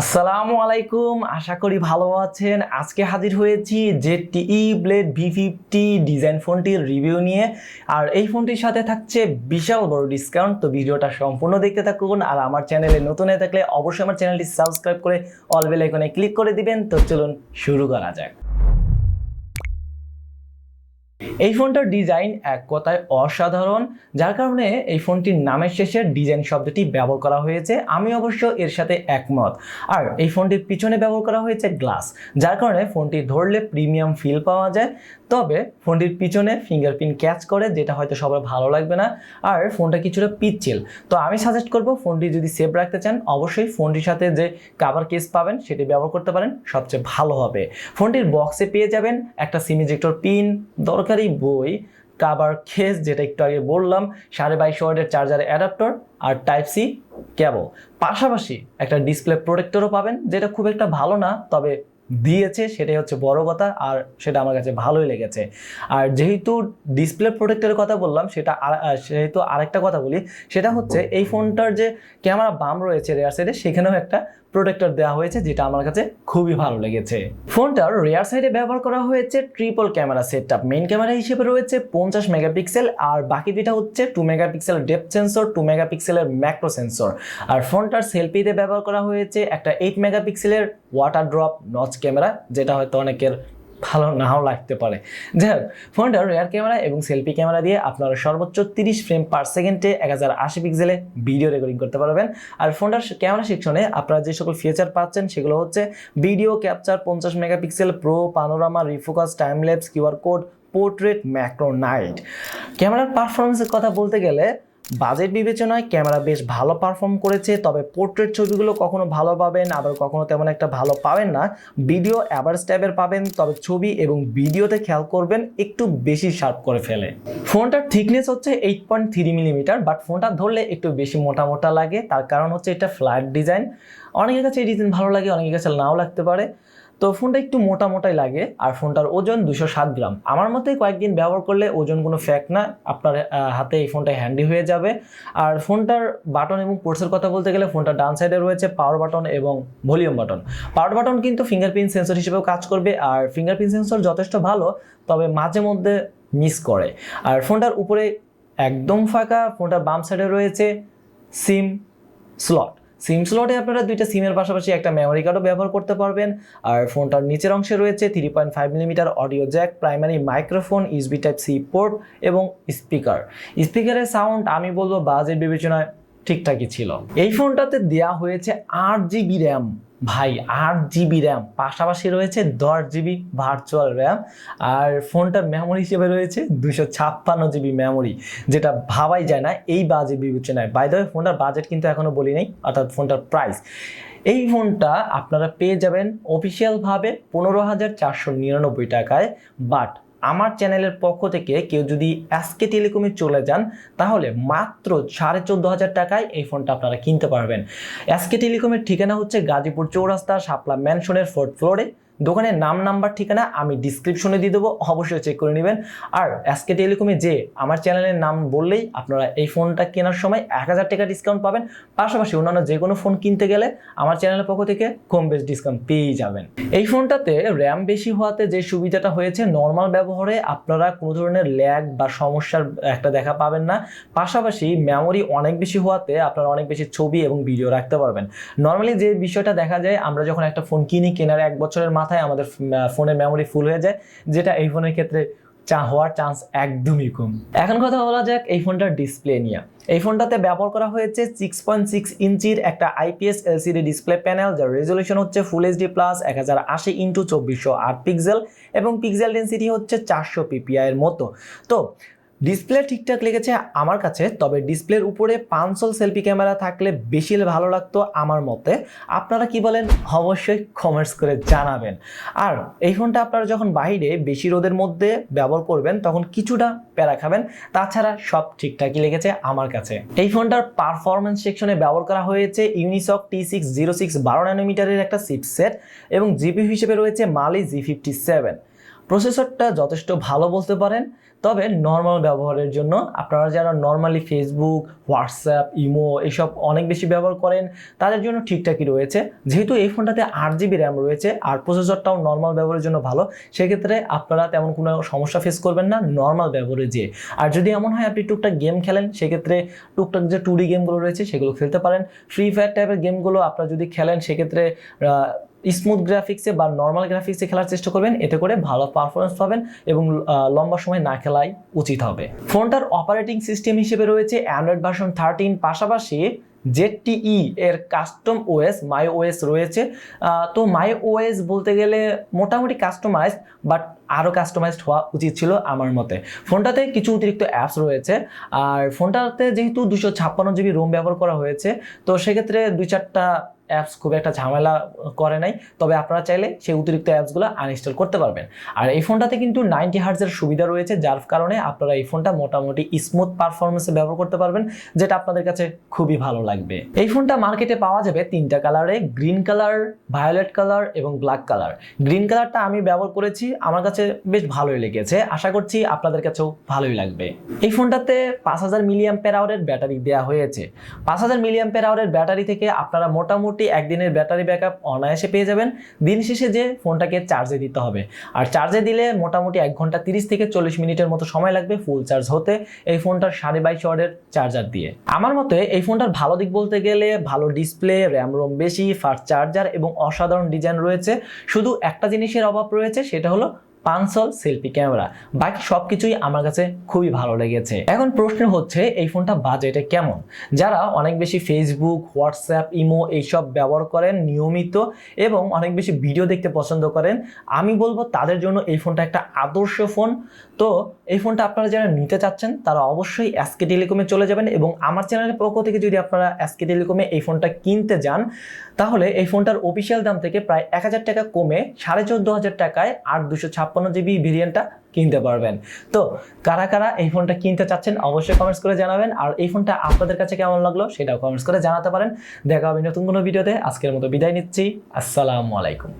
আসসালামু আলাইকুম, আশা করি ভালো আছেন। আজকে হাজির হয়েছি ZTE ব্লেড V50 ডিজাইন ফোনটির রিভিউ নিয়ে। আর এই ফোনটির সাথে থাকছে বিশাল বড় ডিসকাউন্ট। তো ভিডিওটা সম্পূর্ণ দেখতে থাকুন। আর আমার চ্যানেলে নতুন হয়ে থাকলে অবশ্যই আমার চ্যানেলটি সাবস্ক্রাইব করে অল বেল আইকনে ক্লিক করে দিবেন। তো চলুন শুরু করা যাক। এই ফোনটার ডিজাইন এক কথায় অসাধারণ, যার কারণে এই ফোনটির নামের শেষে ডিজাইন শব্দটি ব্যবহার করা হয়েছে। আমি অবশ্য এর সাথে একমত। আর এই ফোনটির পিছনে ব্যবহার করা হয়েছে গ্লাস, যার কারণে ফোনটি ধরলে প্রিমিয়াম ফিল পাওয়া যায়। তবে ফোনটির পিছনে ফিঙ্গারপ্রিন্ট ক্যাচ করে, যেটা হয়তো সবার ভালো লাগবে না। আর ফোনটা কিছুটা পিচ্ছিল। তো আমি সাজেস্ট করব, ফোনটি যদি সেভ রাখতে চান অবশ্যই ফোনটির সাথে যে কাভার কেস পাবেন সেটি ব্যবহার করতে পারেন, সবচেয়ে ভালো হবে। ফোনটির বক্সে পেয়ে যাবেন একটা সিম ইজেক্টর পিন, দরকারি বই, কাভার কেস যেটা একটু আগে বললাম, 22.5 ওয়াটের চার্জার অ্যাডাপ্টার আর টাইপ সি কেবল। পাশাপাশি একটা ডিসপ্লে প্রোটেক্টরও পাবেন, যেটা খুব একটা ভালো না, তবে দিয়েছে, সেটাই হচ্ছে বড় কথা। আর সেটা আমার কাছে ভালোই লেগেছে। আর যেহেতু ডিসপ্লে প্রোটেক্টরের কথা বললাম, সেহেতু আরেকটা কথা বলি, সেটা হচ্ছে এই ফোনটার যে ক্যামেরা বাম রয়েছে রেয়ার সাইডে, সেখানেও একটা প্রোটেক্টর দেওয়া হয়েছে, যেটা আমার কাছে খুবই ভালো লেগেছে। ফোনটার রেয়ার সাইডে ব্যবহার করা হয়েছে triple camera setup. Main camera হিসেবে রয়েছে 50 মেগাপিক্সেল, আর বাকি দুইটা হচ্ছে 2 মেগাপিক্সেল ডেপথ সেন্সর, 2 মেগাপিক্সেলের ম্যাক্রো সেন্সর। আর ফোনটার সেলফিতে ব্যবহার করা হয়েছে একটা 8 মেগাপিক্সেলের ওয়াটার ড্রপ নচ ক্যামেরা, যেটা হয়তো অনেকের ভালো নাও লাগতে পারে। যাই হোক, ফোনটার রেয়ার ক্যামেরা এবং সেলফি ক্যামেরা দিয়ে আপনারা সর্বোচ্চ 30 ফ্রেম পার সেকেন্ডে 1080 পিক্সেলে ভিডিও রেকর্ডিং করতে পারবেন। আর ফোনটার ক্যামেরা সেকশনে আপনারা যে সকল ফিচার পাচ্ছেন সেগুলো হচ্ছে video capture 50 megapixel, pro, panorama, refocus, time lapse, QR code, portrait, macro night. ক্যামেরার পারফরমেন্সের কথা বলতে গেলে বাজেট বিবেচনায় ক্যামেরা বেশ ভালো পারফর্ম করেছে। তবে পোর্ট্রেট ছবিগুলো কখনো ভালো পাবেন, আবার কখনো তেমন একটা ভালো পাবেন না। ভিডিও অ্যাভারেজ টাইপের পাবেন, তবে ছবি এবং ভিডিওতে খেয়াল করবেন একটু বেশি শার্প করে ফেলে। ফোনটার থিকনেস হচ্ছে 8.3 মিলিমিটার, বাট ফোনটা ধরলে একটু বেশি মোটা মোটা লাগে। তার কারণ হচ্ছে এটা ফ্ল্যাট ডিজাইন। অনেকের কাছে এই ডিজাইন ভালো লাগে, অনেকের কাছে নাও লাগতে পারে। তো ফোনটা একটু মোটা মোটাই লাগে। আর ফোনটার ওজন 207 গ্রাম। আমার মতে কয়েকদিন ব্যবহার করলে ওজন কোনো ফ্যাক্ট না, আপনার হাতে এই ফোনটা হ্যান্ডি হয়ে যাবে। আর ফোনটার বাটন এবং পোর্টসের কথা বলতে গেলে, ফোনটার ডান সাইডে রয়েছে পাওয়ার বাটন এবং ভলিউম বাটন। পাওয়ার বাটন কিন্তু ফিঙ্গারপ্রিন্ট সেন্সর হিসেবেও কাজ করবে। আর ফিঙ্গারপ্রিন্ট সেন্সর যথেষ্ট ভালো, তবে মাঝে মধ্যে মিস করে। আর ফোনটার উপরে একদম ফাঁকা। ফোনটার বাম সাইডে রয়েছে সিম স্লট। সিম স্লটে আপনারা দুইটা সিমের পাশাপাশি একটা মেমোরি কার্ডও ব্যবহার করতে পারবেন। আর ফোনটার নিচের অংশে রয়েছে 3.5 millimetre audio jack, primary microphone, USB type C port এবং স্পিকারের সাউন্ড আমি বলবো বাজেট বিবেচনায় ঠিকঠাকই ছিল। এই ফোনটাতে দেওয়া হয়েছে 8GB র্যাম। ভাই, 8GB র্যাম, পাশাপাশি রয়েছে 10GB ভার্চুয়াল র্যাম। আর ফোনটার মেমোরি হিসেবে রয়েছে 256GB মেমোরি, যেটা ভাবাই যায় না এই বাজেট বিবেচনায়। বাই দ্য ওয়ে, ফোনটার বাজেট কিন্তু এখনো বলি নাই, অর্থাৎ ফোনটার প্রাইস। এই ফোনটা আপনারা পেয়ে যাবেন অফিসিয়ালভাবে 15,499 টাকায়। বাট আমার চ্যানেলের পক্ষ থেকে কেউ যদি এসকে টেলিকমে চলে যান, তাহলে মাত্র 14,500 টাকায় এই ফোনটা আপনারা কিনতে পারবেন। এসকে টেলিকমের ঠিকানা হচ্ছে গাজীপুর চৌরাস্তা, শাপলা ম্যানশনের 4th ফ্লোরে। দোকানের নাম, নাম্বার, ঠিকানা আমি ডিসক্রিপশনে দিয়ে দেবো, অবশ্যই চেক করে নেবেন। আর এসকে টেলিকমে যে আমার চ্যানেলের নাম বললেই আপনারা এই ফোনটা কেনার সময় 1000 টাকা ডিসকাউন্ট পাবেন। পাশাপাশি অন্যান্য যে কোনো ফোন কিনতে গেলে আমার চ্যানেলের পক্ষ থেকে কম বেশ ডিসকাউন্ট পেয়েই যাবেন। এই ফোনটাতে র্যাম বেশি হওয়াতে যে সুবিধাটা হয়েছে, নর্মাল ব্যবহারে আপনারা কোনো ধরনের ল্যাগ বা সমস্যার একটা দেখা পাবেন না। পাশাপাশি মেমোরি অনেক বেশি হওয়াতে আপনারা অনেক বেশি ছবি এবং ভিডিও রাখতে পারবেন। নর্মালি যে বিষয়টা দেখা যায়, আমরা যখন একটা ফোন কিনি, কেনার 1 বছরের মাথায় আমাদের ফোনের মেমোরি ফুল হয়ে যায়, যেটা এই ফোনের ক্ষেত্রে হওয়ার চান্স একদমই কম। এখন কথা বলা যাক এই ফোনটার ডিসপ্লে নিয়ে। এই ফোনটাতে ব্যবহার করা হয়েছে 6.6 ইঞ্চির একটা IPS LCD ডিসপ্লে প্যানেল, যার রেজলিউশন হচ্ছে full HD plus 1080x2408 pixel এবং পিক্সেল ডেন্সিটি হচ্ছে 400 ppi এর মতো। তো ডিসপ্লে ঠিকঠাক লেগেছে আমার কাছে। তবে ডিসপ্লের উপরে পাঁচল সেলফি ক্যামেরা থাকলে বেশি ভালো লাগতো আমার মতে। আপনারা কি বলেন অবশ্যই কমেন্টস করে জানাবেন। আর এই ফোনটা আপনারা যখন বাইরে বেশি রোদের মধ্যে ব্যবহার করবেন, তখন কিছুটা প্যারা খাবেন। তাছাড়া সব ঠিকঠাকই লেগেছে আমার কাছে। এই ফোনটার পারফরমেন্স সেকশনে ব্যবহার করা হয়েছে ইউনিসক T606 12 ন্যানোমিটারের একটা চিপসেট এবং জিপিইউ হিসেবে রয়েছে মালি G57। প্রসেসরটা যথেষ্ট ভালো বলতে পারেন, তবে নর্মাল ব্যবহারের জন্য আপনারা যারা নর্মালি ফেসবুক, হোয়াটসঅ্যাপ, ইমো এসব অনেক বেশি ব্যবহার করেন তাদের জন্য ঠিকঠাকই রয়েছে। যেহেতু এই ফোনটাতে 8GB র্যাম রয়েছে আর প্রসেসরটাও নর্মাল ব্যবহারের জন্য ভালো, সেক্ষেত্রে আপনারা তেমন কোনো সমস্যা ফেস করবেন না নর্মাল ব্যবহারে যেয়ে। আর যদি এমন হয় আপনি টুকটাক গেম খেলেন, সেক্ষেত্রে টুকটাক যে 2D গেমগুলো রয়েছে সেগুলো খেলতে পারেন। ফ্রি ফায়ার টাইপের গেমগুলো আপনারা যদি খেলেন সেক্ষেত্রে স্মুথ গ্রাফিক্সে বা নর্মাল গ্রাফিক্সে খেলার চেষ্টা করবেন, এতে করে ভালো পারফরমেন্স পাবেন এবং লম্বা সময় না খেলাই উচিত হবে। ফোনটার অপারেটিং সিস্টেম হিসেবে রয়েছে অ্যান্ড্রয়েড ভার্সন 13, পাশাপাশি ZTE এর কাস্টম ওএস মাই ওএস রয়েছে। তো মাই ওএস বলতে গেলে মোটামুটি কাস্টমাইজড, বাট আরও কাস্টমাইজড হওয়া উচিত ছিল আমার মতে। ফোনটাতে কিছু অতিরিক্ত অ্যাপস রয়েছে, আর ফোনটাতে যেহেতু 256GB রোম ব্যবহার করা হয়েছে, তো সেক্ষেত্রে 2-4টা অ্যাপস খুব একটা ঝামেলা করে নাই, তবে আপনারা চাইলে সেই অতিরিক্ত অ্যাপসগুলো আনইনস্টল করতে পারবেন। আর এই ফোনটাতে কিন্তু 90 হার্টজের সুবিধা রয়েছে, যার কারণে আপনারা এই ফোনটা মোটামুটি স্মুথ পারফরমেন্সে ব্যবহার করতে পারবেন, যেটা আপনাদের কাছে খুবই ভালো লাগবে। এই ফোনটা মার্কেটে পাওয়া যাবে 3টা কালারে, গ্রিন কালার, ভায়োলেট কালার এবং ব্ল্যাক কালার। গ্রিন কালারটা আমি ব্যবহার করেছি, আমার কাছে বেশ ভালোই লেগেছে, আশা করছি আপনাদের কাছেও ভালোই লাগবে। এই ফোনটাতে 5000 mAh ব্যাটারি দেওয়া হয়েছে। 5000 mAh ব্যাটারি থেকে আপনারা মোটামুটি একদিনের ব্যাটারি ব্যাকআপ অনায়াসে পেয়ে যাবেন। দিন শেষে যে ফোনটাকে চার্জে দিতে হবে, আর চার্জে দিলে মোটামুটি 1 ঘন্টা 30 থেকে 40 মিনিটের মতো সময় লাগবে ফুল চার্জ হতে এই ফোনটার 22.5 ওয়াটের চার্জার দিয়ে। আমার মতে এই ফোনটার ভালো দিক বলতে গেলে ভালো ডিসপ্লে, র্যাম রোম বেশি, ফাস্ট চার্জার এবং অসাধারণ ডিজাইন রয়েছে। শুধু একটা জিনিসের অভাব রয়েছে, সেটা হলো পাঁচল সেলফি ক্যামেরা। বাকি সবকিছুই আমার কাছে খুবই ভালো লেগেছে। এখন প্রশ্ন হচ্ছে এই ফোনটা বাজেটে কেমন? যারা অনেক বেশি ফেসবুক, হোয়াটসঅ্যাপ, ইমো এইসব ব্যবহার করেন নিয়মিত এবং অনেক বেশি ভিডিও দেখতে পছন্দ করেন, আমি বলবো তাদের জন্য এই ফোনটা একটা আদর্শ ফোন। তো এই ফোনটা আপনারা যারা নিতে চাচ্ছেন তারা অবশ্যই এসকে টেলিকমে চলে যাবেন, এবং আমার চ্যানেলের পক্ষ থেকে যদি আপনারা এসকে টেলিকমে এই ফোনটা কিনতে যান, তাহলে এই ফোনটার অফিসিয়াল দাম থেকে প্রায় 1000 টাকা কমে 14,500 টাকায় 8/256GB ভেরিয়েন্টটা কিনতে পারবেন। তো কারা কারা এই ফোনটা কিনতে চাচ্ছেন অবশ্যই কমেন্টস করে জানাবেন, আর এই ফোনটা আপনাদের কাছে কেমন লাগলো সেটাও কমেন্টস করে জানাতে পারেন। দেখা হবে নতুন কোনো ভিডিওতে। আজকের মতো বিদায় নিচ্ছি, আসসালামু আলাইকুম।